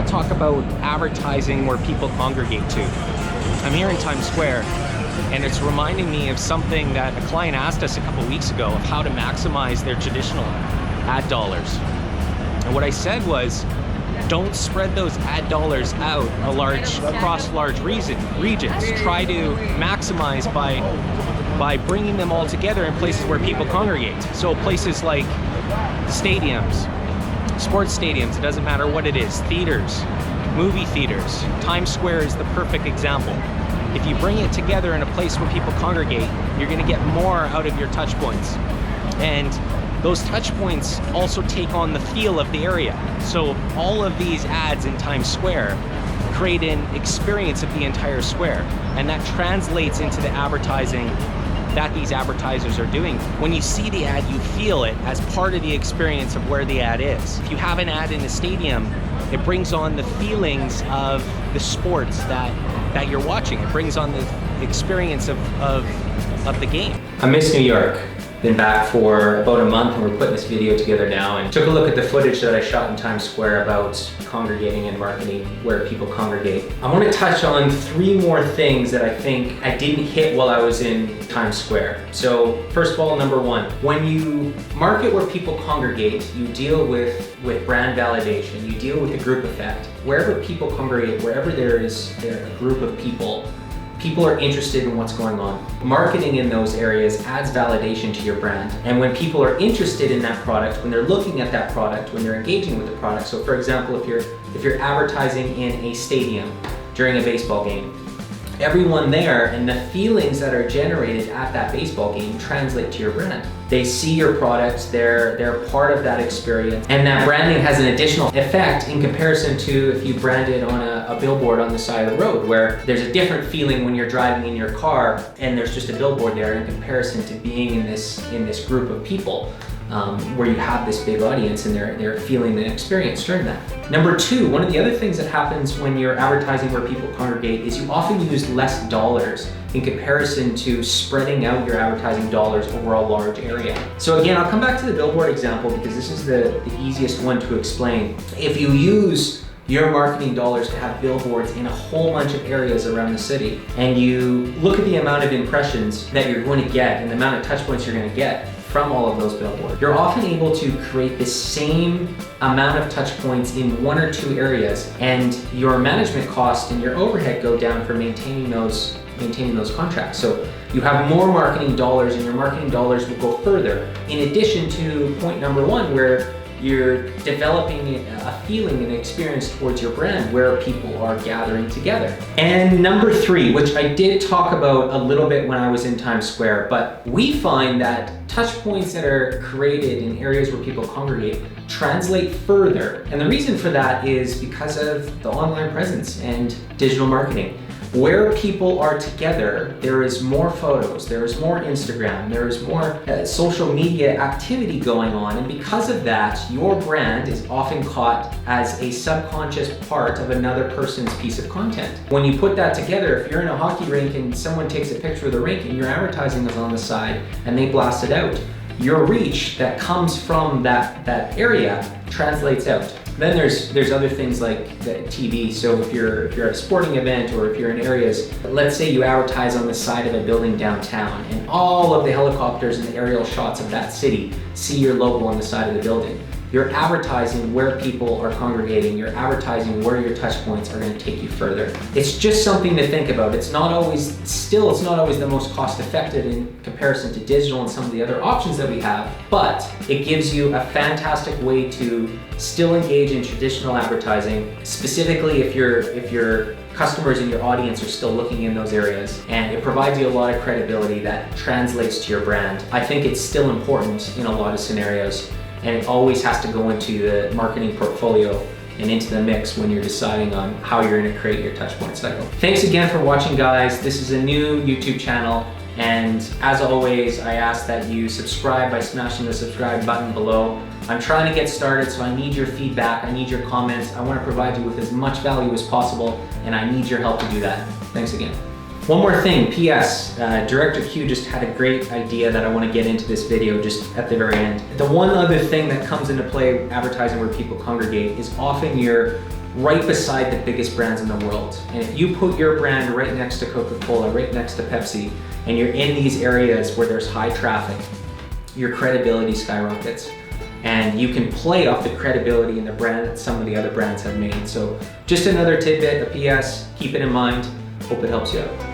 want to talk about advertising where people congregate to. I'm here in Times Square, and it's reminding me of something that a client asked us a couple weeks ago of how to maximize their traditional ad dollars. And what I said was, don't spread those ad dollars out across large regions. Try to maximize by bringing them all together in places where people congregate. So places like stadiums, sports stadiums, it doesn't matter what it is, theaters, movie theaters. Times Square is the perfect example. If you bring it together in a place where people congregate, you're going to get more out of your touch points. And those touch points also take on the feel of the area. So all of these ads in Times Square create an experience of the entire square, and that translates into the advertising that these advertisers are doing. When you see the ad, you feel it as part of the experience of where the ad is. If you have an ad in a stadium, it brings on the feelings of the sports that you're watching. It brings on the experience of the game. I miss New York. Been back for about a month, and we're putting this video together now, and took a look at the footage that I shot in Times Square about congregating and marketing where people congregate. I want to touch on 3 more things that I think I didn't hit while I was in Times Square. So first of all, number 1, when you market where people congregate, you deal with brand validation, you deal with the group effect. Wherever people congregate, wherever there is a group of people are interested in what's going on. Marketing in those areas adds validation to your brand. And when people are interested in that product, when they're looking at that product, when they're engaging with the product. So for example, if you're advertising in a stadium during a baseball game, everyone there and the feelings that are generated at that baseball game translate to your brand. They see your products, they're part of that experience, and that branding has an additional effect in comparison to if you brand it on a billboard on the side of the road, where there's a different feeling when you're driving in your car and there's just a billboard there in comparison to being in this group of people. Where you have this big audience and they're feeling the experience during that. Number 2, one of the other things that happens when you're advertising where people congregate is you often use less dollars in comparison to spreading out your advertising dollars over a large area. So again, I'll come back to the billboard example because this is the easiest one to explain. If you use your marketing dollars to have billboards in a whole bunch of areas around the city, and you look at the amount of impressions that you're going to get and the amount of touch points you're going to get from all of those billboards, you're often able to create the same amount of touch points in 1 or 2 areas, and your management cost and your overhead go down for maintaining those contracts. So you have more marketing dollars, and your marketing dollars will go further. In addition to point number 1, where you're developing a feeling and experience towards your brand where people are gathering together. And number 3, which I did talk about a little bit when I was in Times Square, but we find that touch points that are created in areas where people congregate translate further. And the reason for that is because of the online presence and digital marketing. Where people are together, there is more photos, there is more Instagram, there is more social media activity going on, and because of that, your brand is often caught as a subconscious part of another person's piece of content. When you put that together, if you're in a hockey rink and someone takes a picture of the rink and your advertising is on the side and they blast it out, your reach that comes from that area translates out. Then there's other things like the TV. So if you're at a sporting event, or if you're in areas, let's say you advertise on the side of a building downtown, and all of the helicopters and the aerial shots of that city see your logo on the side of the building. You're advertising where people are congregating, you're advertising where your touch points are going to take you further. It's just something to think about. It's not always the most cost effective in comparison to digital and some of the other options that we have, but it gives you a fantastic way to still engage in traditional advertising, specifically if your customers and your audience are still looking in those areas, and it provides you a lot of credibility that translates to your brand. I think it's still important in a lot of scenarios, and it always has to go into the marketing portfolio and into the mix when you're deciding on how you're going to create your touchpoint cycle. Thanks again for watching, guys. This is a new YouTube channel, and as always, I ask that you subscribe by smashing the subscribe button below. I'm trying to get started, so I need your feedback, I need your comments. I want to provide you with as much value as possible, and I need your help to do that. Thanks again. One more thing, PS, Director Q just had a great idea that I want to get into this video just at the very end. The one other thing that comes into play advertising where people congregate is often you're right beside the biggest brands in the world. And if you put your brand right next to Coca-Cola, right next to Pepsi, and you're in these areas where there's high traffic, your credibility skyrockets. And you can play off the credibility in the brand that some of the other brands have made. So just another tidbit, a PS, keep it in mind. Hope it helps you out.